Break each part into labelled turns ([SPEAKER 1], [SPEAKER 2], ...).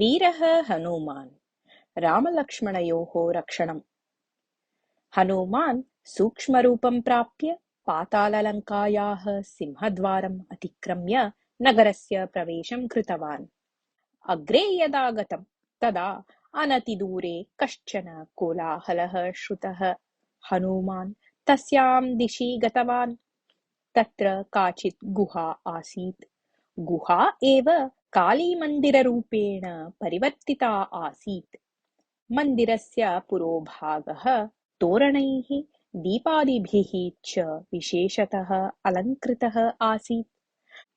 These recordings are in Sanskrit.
[SPEAKER 1] वीरः हनुमान् रामलक्ष्मणयोः रक्षणम्। हनुमान् सूक्ष्मरूपं प्राप्य पाताललङ्कायाः सिंहद्वारम् अतिक्रम्य नगरस्य प्रवेशं कृतवान्। अग्रे यदा गतं तदा अनतिदूरे कश्चन कोलाहलः श्रुतः। हनुमान् तस्यां दिशि गतवान्। तत्र काचित् गुहा आसीत्। गुहा एव कालीमन्दिररूपेण परिवर्तिता आसीत्। मन्दिरस्य पुरोभागः तोरणैः, दीपादिभिः च विशेषतः अलङ्कृतः आसीत्।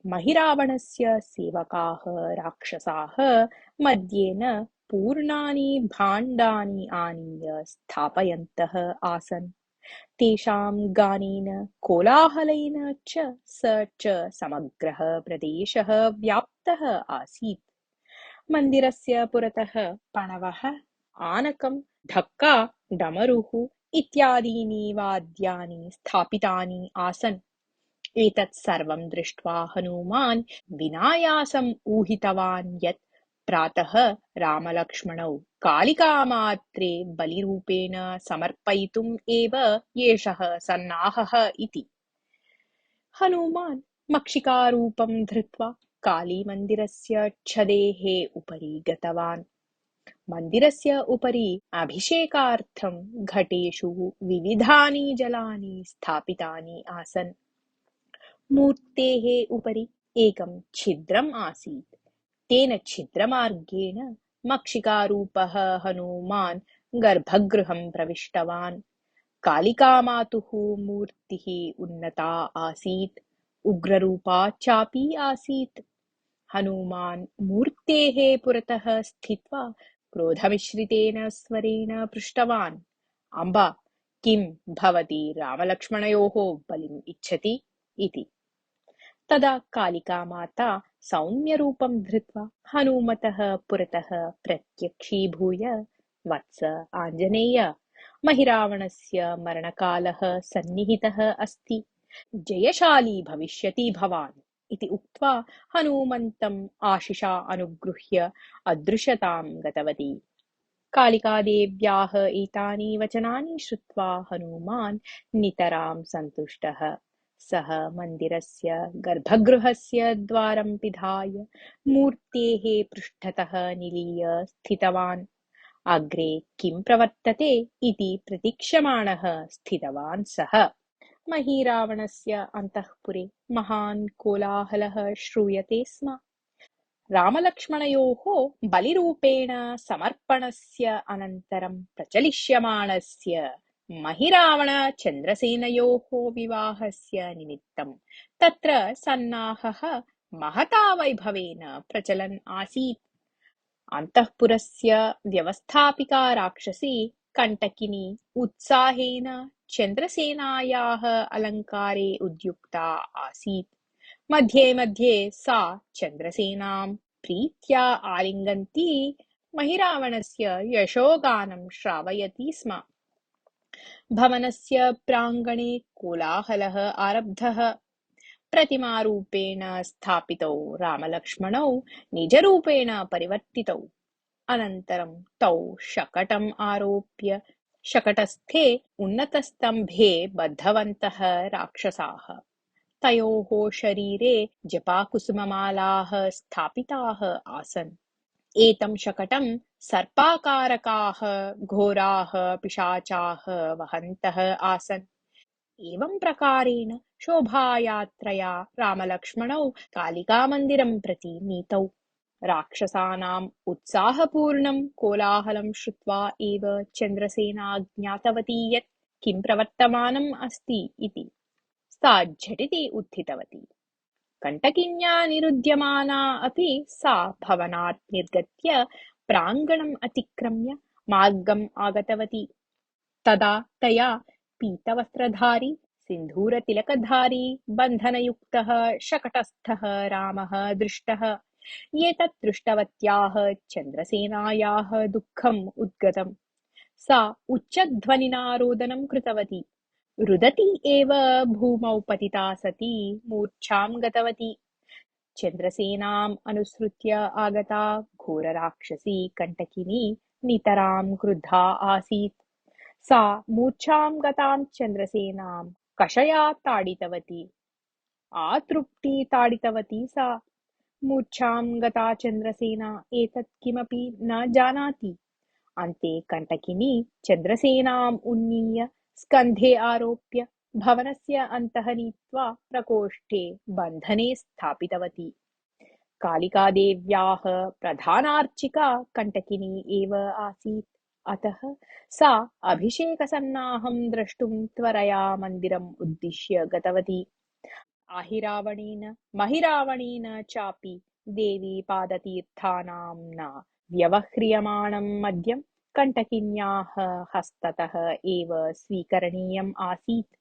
[SPEAKER 1] महिरावणस्य सेवकाः राक्षसाः मध्येन पूर्णानि भाण्डानि आनीय स्थापयन्तः आसन्। तेषां गानेन कोलाहलेन च स च समग्रः प्रदेशः व्याप्तः आसीत्। मन्दिरस्य पुरतः पणवः, आनकं, ढक्का, डमरुः इत्यादीनि वाद्यानि स्थापितानि आसन्। एतत् सर्वं दृष्ट्वा हनुमान् विनायासम् ऊहितवान् यत् प्रातः रामलक्ष्मणौ कालिकामात्रे बलिरूपेण समर्पयितुम् एव एषः सन्नाहः इति। हनुमान् मक्षिकारूपं धृत्वा कालीमन्दिरस्य छदेः उपरि गतवान्। मन्दिरस्य उपरि अभिषेकार्थं घटेषु विविधानि जलानि स्थापितानि आसन्। मूर्तेः उपरि एकं छिद्रम् आसीत्। तेन छिद्रमार्गेण मक्षिकारूपः हनुमान् गर्भगृहं प्रविष्टवान्। कालिकामातुः मूर्तिः उन्नता आसीत्, उग्ररूपा चापि आसीत्। हनुमान् मूर्तेः पुरतः स्थित्वा क्रोधमिश्रितेन स्वरेण पृष्टवान्, अम्ब, किं भवती रामलक्ष्मणयोः बलिम् इच्छति इति। तदा कालिकामाता सौम्यरूपं धृत्वा हनुमतः पुरतः प्रत्यक्षीभूय, वत्स आञ्जनेय, महिरावणस्य मरणकालः सन्निहितः अस्ति, जयशाली भविष्यति भवान् इति उक्त्वा हनुमन्तम् आशिषा अनुगृह्य अदृश्यतां गतवती। कालिकादेव्याः एतानि वचनानि श्रुत्वा हनुमान् नितरां सन्तुष्टः। सः मन्दिरस्य गर्भगृहस्य द्वारं पिधाय मूर्तेः पृष्ठतः निलीय स्थितवान्। अग्रे किं प्रवर्तते इति प्रतीक्षमाणः स्थितवान् सः। महीरावणस्य अन्तःपुरे महान् कोलाहलः श्रूयते स्म। रामलक्ष्मणयोः बलिरूपेण समर्पणस्य अनन्तरं प्रचलिष्यमाणस्य महिरावण-चन्द्रसेनयोः विवाहस्य निमित्तं तत्र सन्नाहः महता वैभवेन प्रचलन् आसीत्। अन्तःपुरस्य व्यवस्थापिका राक्षसी कण्टकिनी उत्साहेन चन्द्रसेनायाः अलङ्कारे उद्युक्ता आसीत्। मध्ये मध्ये सा चन्द्रसेनां प्रीत्या आलिङ्गन्ती महिरावणस्य यशोगानं श्रावयति स्म। भवनस्य प्राङ्गणे कोलाहलः आरब्धः। प्रतिमारूपेण स्थापितौ रामलक्ष्मणौ निजरूपेण परिवर्तितौ। अनन्तरं तौ शकटम् आरोप्य शकटस्थे उन्नतस्तम्भे बद्धवन्तः राक्षसाः। तयोः शरीरे जपाकुसुममालाः स्थापिताः आसन्। एतं शकटं सर्पाकारकाः घोराः पिशाचाः वहन्तः आसन्। एवं प्रकारेण शोभायात्रया रामलक्ष्मणौ कालिकामन्दिरं प्रति नीतौ। राक्षसानाम् उत्साहपूर्णं कोलाहलं श्रुत्वा एव चन्द्रसेना ज्ञातवती यत् किं प्रवर्तमानम् अस्ति इति। सा झटिति उत्थितवती। कण्टकिन्या निरुध्यमाना अपि सा भवनात् निर्गत्य प्राङ्गणम् अतिक्रम्य मार्गम् आगतवती। तदा तया पीतवस्त्रधारी, सिन्धूरतिलकधारी, बन्धनयुक्तः शकटस्थः रामः दृष्टः। एतत् दृष्टवत्याः चन्द्रसेनायाः दुःखम् उद्गतम्। सा उच्चध्वनिना रोदनं कृतवती। रुदती एव भूमौ पतिता सती मूर्छां गतवती। चन्द्रसेनाम् अनुसृत्य आगता घोरराक्षसी कण्टकिनी नितरां क्रुद्धा आसीत्। सा मूर्छां गतां चन्द्रसेनां कषया ताडितवती। आतृप्ती ताडितवती सा। मूर्छां गता चन्द्रसेना एतत् किमपि न जानाति। अन्ते कण्टकिनी चन्द्रसेनाम् उन्नीय स्कन्धे आरोप्य भवनस्य अन्तः नीत्वा प्रकोष्ठे बन्धने स्थापितवती। कालिकादेव्याः प्रधानार्चिका कण्टकिनी एव आसीत्। अतः सा अभिषेकसन्नाहं द्रष्टुं त्वरया मन्दिरम् उद्दिश्य गतवती। आहिरावणेन महिरावणेन चापि देवी पादतीर्थानाम्ना व्यवह्रियमाणं मद्यं कण्टकिन्याः हस्ततः एव स्वीकरणीयम् आसीत्।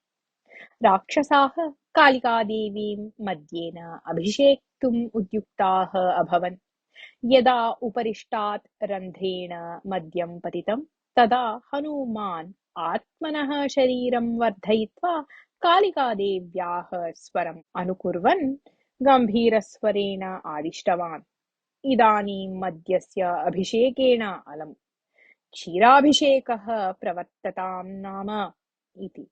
[SPEAKER 1] राक्षसाः कालिकादेवीं मद्येन अभिषेक्तुम् उद्युक्ताः अभवन्। यदा उपरिष्टात् रन्ध्रेण मद्यं पतितं तदा हनूमान् आत्मनः शरीरं वर्धयित्वा कालिकादेव्याः स्वरम् अनुकुर्वन् गम्भीरस्वरेण आदिष्टवान्। इदानीं मद्यस्य अभिषेकेण अलम्। क्षीराभिषेकः प्रवर्ततां नाम इति।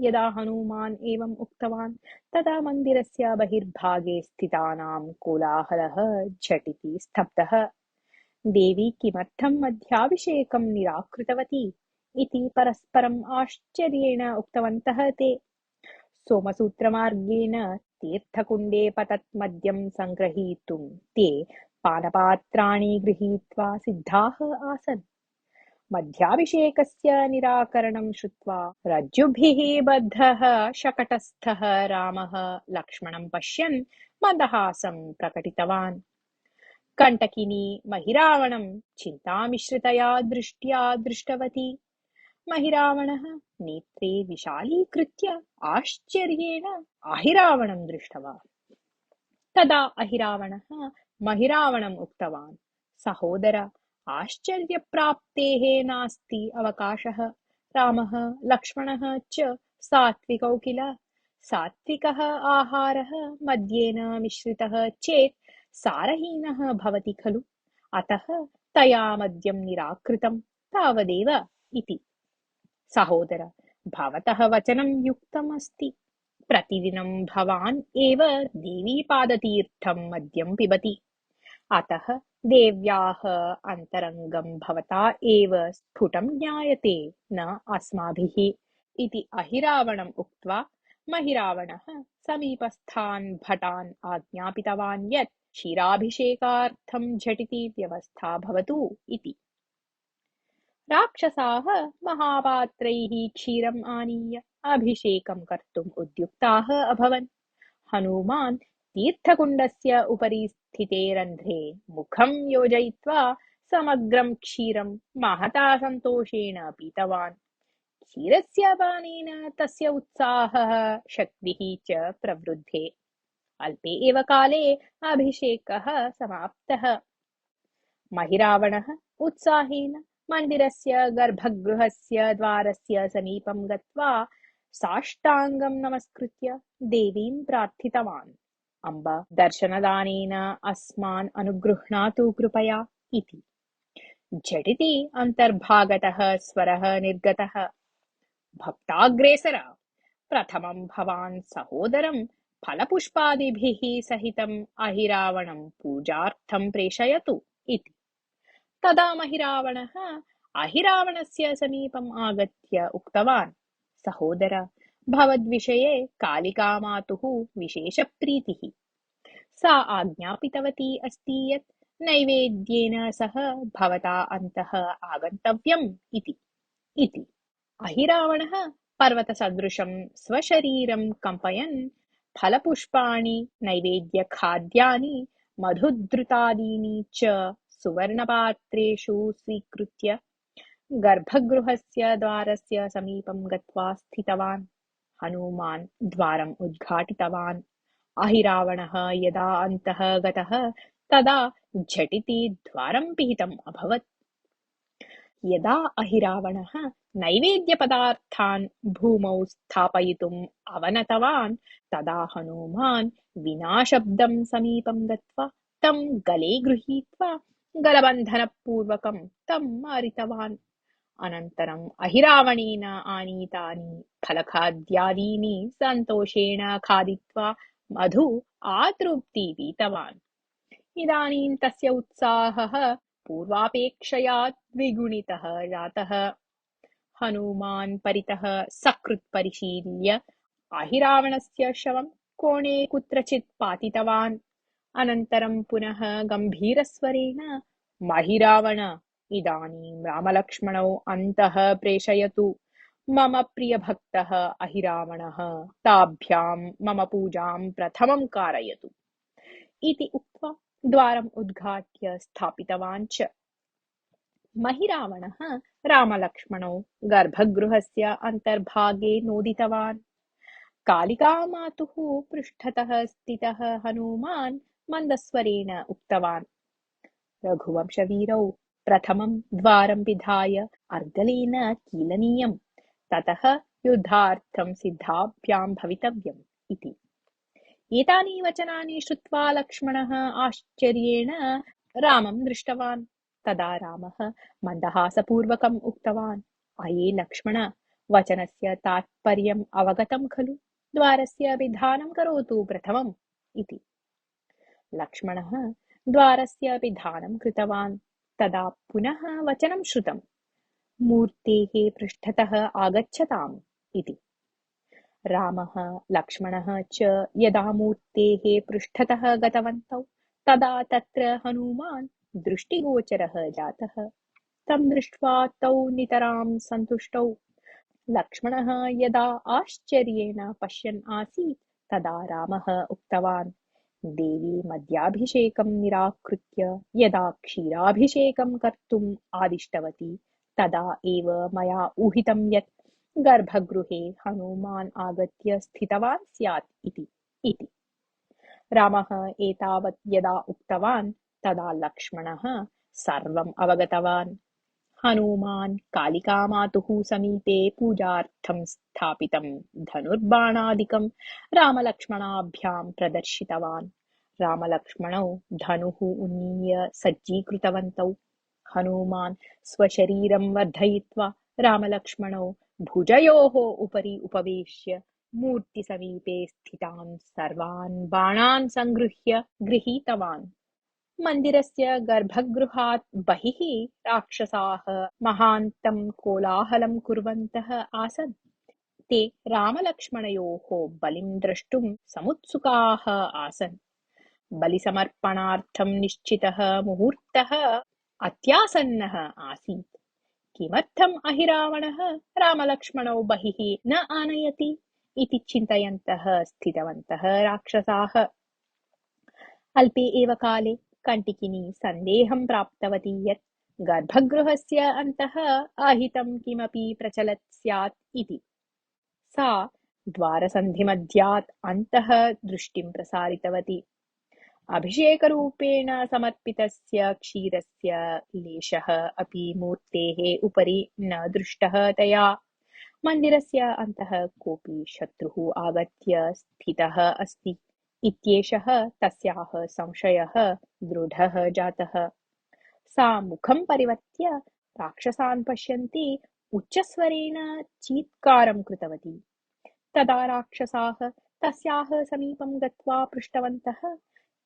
[SPEAKER 1] यदा हनूमान् एवम् उक्तवान् तदा मन्दिरस्य बहिर्भागे स्थितानां कोलाहलः झटिति स्तब्धः। देवी किमर्थं मद्याभिषेकं निराकृतवती इति परस्परम् आश्चर्येण उक्तवन्तः ते। सोमसूत्रमार्गेण तीर्थकुण्डे पतत् मद्यं सङ्ग्रहीतुं ते पानपात्राणि गृहीत्वा सिद्धाः आसन्। मध्याभिषेकस्य निराकरणं श्रुत्वा रज्जुभिः बद्धः शकटस्थः रामः लक्ष्मणं पश्यन् मन्दहासं प्रकटितवान्। कण्टकिनी महिरावणं चिन्तामिश्रितया दृष्ट्या दृष्टवती। महिरावणः नेत्रे विशालीकृत्य आश्चर्येण अहिरावणं दृष्टवान्। तदा अहिरावणः महिरावणम् उक्तवान्, सहोदर, आश्चर्यप्राप्तेः नास्ति अवकाशः। रामः लक्ष्मणः च सात्विकौ किल। सात्विकः आहारः मद्येन मिश्रितः चेत् सारहीनः भवति खलु। अतः तया मद्यं निराकृतं तावदेव इति। सहोदर, भवतः वचनं युक्तम् अस्ति। प्रतिदिनं भवान् एव देवीपादतीर्थं मद्यं पिबति। अतः देव्याः अन्तरङ्गं भवता एव स्फुटं ज्ञायते, न अस्माभिः इति अहिरावणम् उक्त्वा महिरावणः समीपस्थान् भटान् आज्ञापितवान् यत् क्षीराभिषेकार्थं झटिति व्यवस्था भवतु इति। राक्षसाः महापात्रैः क्षीरम् आनीय अभिषेकं कर्तुम् उद्युक्ताः अभवन्। हनूमान् तीर्थकुण्डस्य उपरि स्थिते रन्ध्रे मुखं योजयित्वा समग्रं क्षीरं महता सन्तोषेण पीतवान्। क्षीरस्य पानेन तस्य उत्साहः शक्तिः च प्रवृद्धे। अल्पे एव काले अभिषेकः समाप्तः। महिरावणः उत्साहेन मन्दिरस्य गर्भगृहस्य द्वारस्य समीपं गत्वा साष्टाङ्गं नमस्कृत्य देवीं प्रार्थितवान्, अम्ब, दर्शनदानेन अस्मान् अनुगृह्णातु कृपया इति। झटिति अन्तर्भागतः स्वरः निर्गतः, भक्ताग्रेसर, प्रथमं भवान् सहोदरं फलपुष्पादिभिः सहितम् अहिरावणं पूजार्थं प्रेषयतु इति। तदा महिरावणः अहिरावणस्य समीपम् आगत्य उक्तवान्, सहोदर, भवद्विषये कालिकामातुः विशेषप्रीतिः। सा आज्ञापितवती अस्ति यत् नैवेद्येन सह भवता अन्तः आगन्तव्यम् इति। अहिरावणः पर्वतसदृशं स्वशरीरं कम्पयन् फलपुष्पाणि, नैवेद्यखाद्यानि, मधुद्रुतादीनि च सुवर्णपात्रेषु स्वीकृत्य गर्भगृहस्य द्वारस्य समीपं गत्वा स्थितवान्। हनूमान् द्वारम् उद्घाटितवान्। अहिरावणः यदा अन्तः गतः तदा झटिति द्वारं पिहितम् अभवत्। यदा अहिरावणः नैवेद्यपदार्थान् भूमौ स्थापयितुम् अवनतवान् तदा हनूमान् विना शब्दं समीपं गत्वा तं गले गृहीत्वा गलबन्धनपूर्वकं तं मारितवान्। अनन्तरम् अहिरावणेन आनीतानि फलखाद्यादीनि सन्तोषेण खादित्वा मधु आतृप्तिवीतवान्। इदानीं तस्य उत्साहः पूर्वापेक्षया द्विगुणितः जातः। हनूमान् परितः सकृत् परिशील्य अहिरावणस्य शवं कोणे कुत्रचित् पातितवान्। अनन्तरं पुनः गम्भीरस्वरेण महिरावण, इदानीं रामलक्ष्मणौ अन्तः प्रेषयतु। मम प्रियभक्तः अहिरावणः ताभ्यां मम पूजां प्रथमं कारयतु इति उक्त्वा द्वारम् उद्घाट्य स्थापितवान् च। महिरावणः रामलक्ष्मणौ गर्भगृहस्य अन्तर्भागे नोदितवान्। कालिकामातुः पृष्ठतः स्थितः हनूमान् मन्दस्वरेण उक्तवान्, रघुवंशवीरौ, प्रथमं द्वारं पिधाय अर्गलेन कीलनीयं, ततः युद्धार्थं सिद्धाभ्यां भवितव्यम् इति। एतानि वचनानि श्रुत्वा लक्ष्मणः आश्चर्येण रामं दृष्टवान्। तदा रामः मन्दहासपूर्वकम् उक्तवान्, अये लक्ष्मण, वचनस्य तात्पर्यम् अवगतं खलु? द्वारस्य पिधानं करोतु प्रथमम् इति। लक्ष्मणः द्वारस्य पिधानं कृतवान्। तदा पुनः वचनं श्रुतं, मूर्तेः पृष्ठतः आगच्छताम् इति। रामः लक्ष्मणः च यदा मूर्तेः पृष्ठतः गतवन्तौ तदा तत्र हनूमान् दृष्टिगोचरः जातः। तं दृष्ट्वा तौ नितरां सन्तुष्टौ। लक्ष्मणः यदा आश्चर्येण पश्यन् आसीत् तदा रामः उक्तवान्, देवी मद्याभिषेकं निराकृत्य यदा क्षीराभिषेकं कर्तुम् आदिष्टवती तदा एव मया ऊहितं यत् गर्भगृहे हनूमान् आगत्य स्थितवान् स्यात् इति। रामः एतावत् यदा उक्तवान् तदा लक्ष्मणः सर्वम् अवगतवान्। हनूमान् कालिकामातुः समीपे पूजार्थं स्थापितं धनुर्बाणादिकं रामलक्ष्मणाभ्यां प्रदर्शितवान्। रामलक्ष्मणौ धनुः उन्नीय सज्जीकृतवन्तौ। हनूमान् स्वशरीरं वर्धयित्वा रामलक्ष्मणौ भुजयोः उपरि उपवेश्य मूर्तिसमीपे स्थितान् सर्वान् बाणान् संगृह्य गृहीतवान्। मन्दिरस्य गर्भगृहात् बहिः राक्षसाः महान्तं कोलाहलं कुर्वन्तः आसन्। ते रामलक्ष्मणयोः बलिं द्रष्टुं समुत्सुकाः आसन्। बलिसमर्पणार्थं निश्चितः मुहूर्तः अत्यासन्नः आसीत्। किमर्थम् अहिरावणः रामलक्ष्मणौ बहिः न आनयति इति चिन्तयन्तः स्थितवन्तः राक्षसाः। अल्पे एव काले कण्टिकिनी सन्देहं प्राप्तवती यत् गर्भगृहस्य अन्तः अहितं किमपि प्रचलत् स्यात् इति। सा द्वारसन्धिमध्यात् अन्तः दृष्टिं प्रसारितवती। अभिषेकरूपेण समर्पितस्य क्षीरस्य लेशः अपि मूर्तेः उपरि न दृष्टः तया। मन्दिरस्य अन्तः कोऽपि शत्रुः आगत्य स्थितः अस्ति इत्येषः तस्याः संशयः दृढः जातः। सा मुखं परिवर्त्य राक्षसान् पश्यन्ती उच्चस्वरेण चीत्कारं कृतवती। तदा राक्षसाः तस्याः समीपं गत्वा पृष्टवन्तः,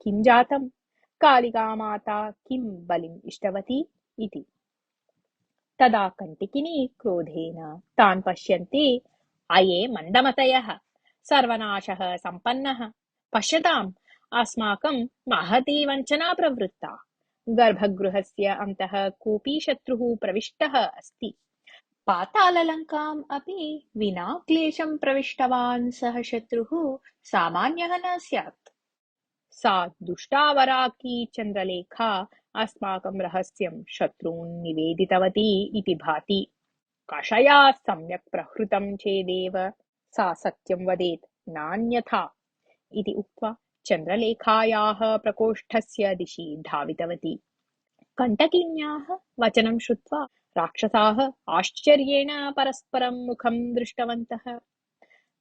[SPEAKER 1] किं जातं? कालिकामाता किं बलिम् इष्टवती इति। तदा कण्टिकिनी क्रोधेन तान् पश्यन्ती, अये मन्दमतयः, सर्वनाशः सम्पन्नः, पश्यताम्, अस्माकं महती वञ्चना प्रवृत्ता। गर्भगृहस्य अन्तः कोऽपि शत्रुः प्रविष्टः अस्ति। पाताललङ्काम् अपि विना क्लेशं प्रविष्टवान् सः शत्रुः सामान्यः न स्यात्। सा दुष्टावराकी चन्द्रलेखा अस्माकं रहस्यं शत्रून् निवेदितवती इति भाति। कषया सम्यक् प्रहृतं चेदेव सा सत्यं वदेत्, नान्यथा इति उक्त्वा चन्द्रलेखायाः प्रकोष्ठस्य दिशि धावितवती। कण्टकिन्याः वचनं श्रुत्वा राक्षसाः आश्चर्येण परस्परं मुखं दृष्टवन्तः।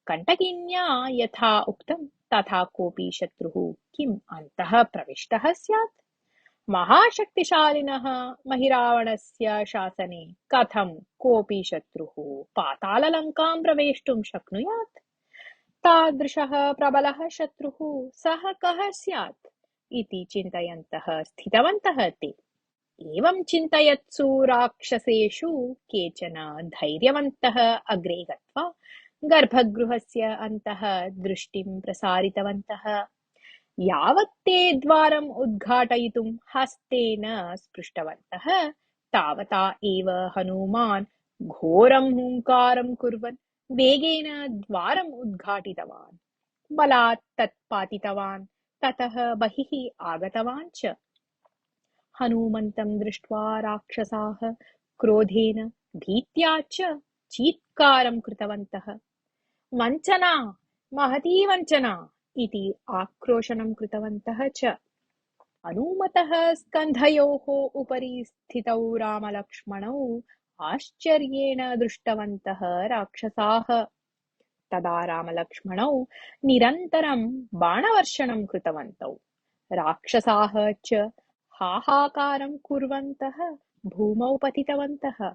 [SPEAKER 1] कण्टकिन्या यथा उक्तं तथा कोऽपि शत्रुः किम् अन्तः प्रविष्टः स्यात्? महाशक्तिशालिनः महिरावणस्य शासने कथं कोऽपि शत्रुः पाताललङ्कां प्रवेष्टुं शक्नुयात्? तादृशः प्रबलः शत्रुः सः कः स्यात् इति चिन्तयन्तः स्थितवन्तः ते। एवं चिन्तयत्सु राक्षसेषु केचन धैर्यवन्तः अग्रे गत्वा गर्भगृहस्य अन्तः दृष्टिं प्रसारितवन्तः। यावत् ते द्वारम् उद्घाटयितुं हस्तेन स्पृष्टवन्तः तावता एव हनुमान् घोरं हुङ्कारं कुर्वन् वेगेन द्वारम् उद्घाटितवान्, बलात् तत् पातितवान्, ततः बहिः आगतवान् च। हनुमन्तं दृष्ट्वा राक्षसाः क्रोधेन भीत्या च चीत्कारं कृतवन्तः। वञ्चना, महती वञ्चना इति आक्रोशनं कृतवन्तः च। हनूमतः स्कन्धयोः उपरि स्थितौ रामलक्ष्मणौ आश्चर्येण दृष्टवन्तः राक्षसाः। तदा रामलक्ष्मणौ निरन्तरं बाणवर्षणं कृतवन्तौ। राक्षसाः च हाहाकारं कुर्वन्तः भूमौ पतितवन्तः।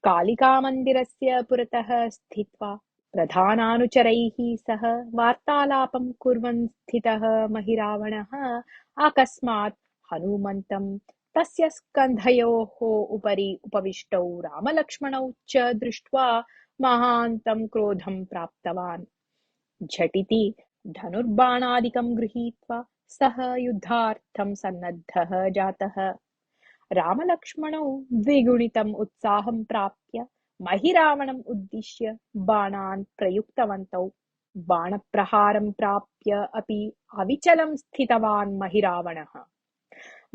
[SPEAKER 1] कालिकामन्दिरस्य पुरतः स्थित्वा प्रधानानुचरैः सह वार्तालापं कुर्वन् स्थितः महिरावणः अकस्मात् हनूमन्तं तस्य स्कन्धयोः उपरि उपविष्टौ रामलक्ष्मणौ च दृष्ट्वा महान्तं क्रोधं प्राप्तवान्। झटिति धनुर्बाणादिकं गृहीत्वा सः युद्धार्थं सन्नद्धः जातः। रामलक्ष्मणौ द्विगुणितम् उत्साहं प्राप्य महिरावणम् उद्दिश्य बाणान् प्रयुक्तवन्तौ। बाणप्रहारं प्राप्य अपि अविचलं स्थितवान् महिरावणः।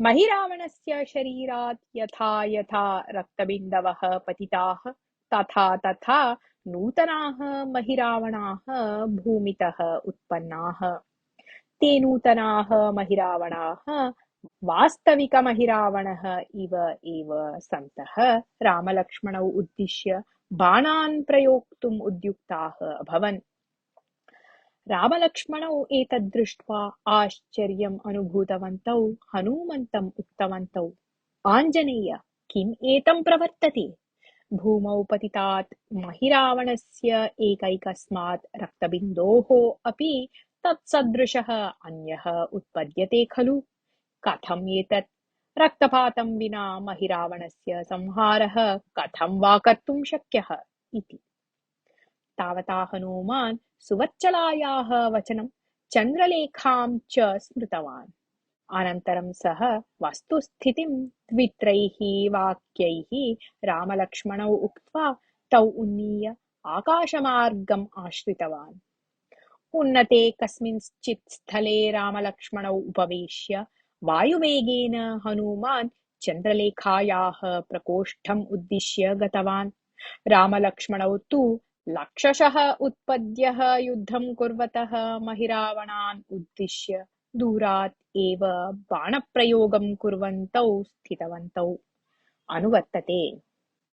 [SPEAKER 1] महिरावणस्य शरीरात् यथा यथा रक्तबिन्दवः पतिताः तथा तथा नूतनाः महिरावणाः भूमितः उत्पन्नाः। ते नूतनाः महिरावणाः वास्तविकमहिरावणः इव एव सन्तः रामलक्ष्मणौ उद्दिश्य बाणान् प्रयोक्तुम् उद्युक्ताः अभवन्। रामलक्ष्मणौ एतद् दृष्ट्वा आश्चर्यम् अनुभूतवन्तौ हनूमन्तम् उक्तवन्तौ, आञ्जनेय, किम् एतं प्रवर्तते? भूमौ पतितात् महिरावणस्य एकैकस्मात् रक्तबिन्दोः अपि तत्सदृशः अन्यः उत्पद्यते खलु? कथम् एतत्? रक्तपातं विना महिरावणस्य संहारः कथं वा कर्तुं शक्यः इति। तावता हनूमान् सुवच्चलायाः वचनं चन्द्रलेखां च स्मृतवान्। अनन्तरं सः वस्तुस्थितिं द्वित्रैः वाक्यैः रामलक्ष्मणौ उक्त्वा तौ उन्नीय आकाशमार्गम् आश्रितवान्। उन्नते कस्मिंश्चित् स्थले रामलक्ष्मणौ उपवेश्य वायुवेगेन हनूमान् चन्द्रलेखायाः प्रकोष्ठम् उद्दिश्य गतवान्। रामलक्ष्मणौ तु लक्षशः उत्पद्यः युद्धं कुर्वतः महिरावणान् उद्दिश्य दूरात् एव बाणप्रयोगं कुर्वन्तौ स्थितवन्तौ। अनुवर्तते।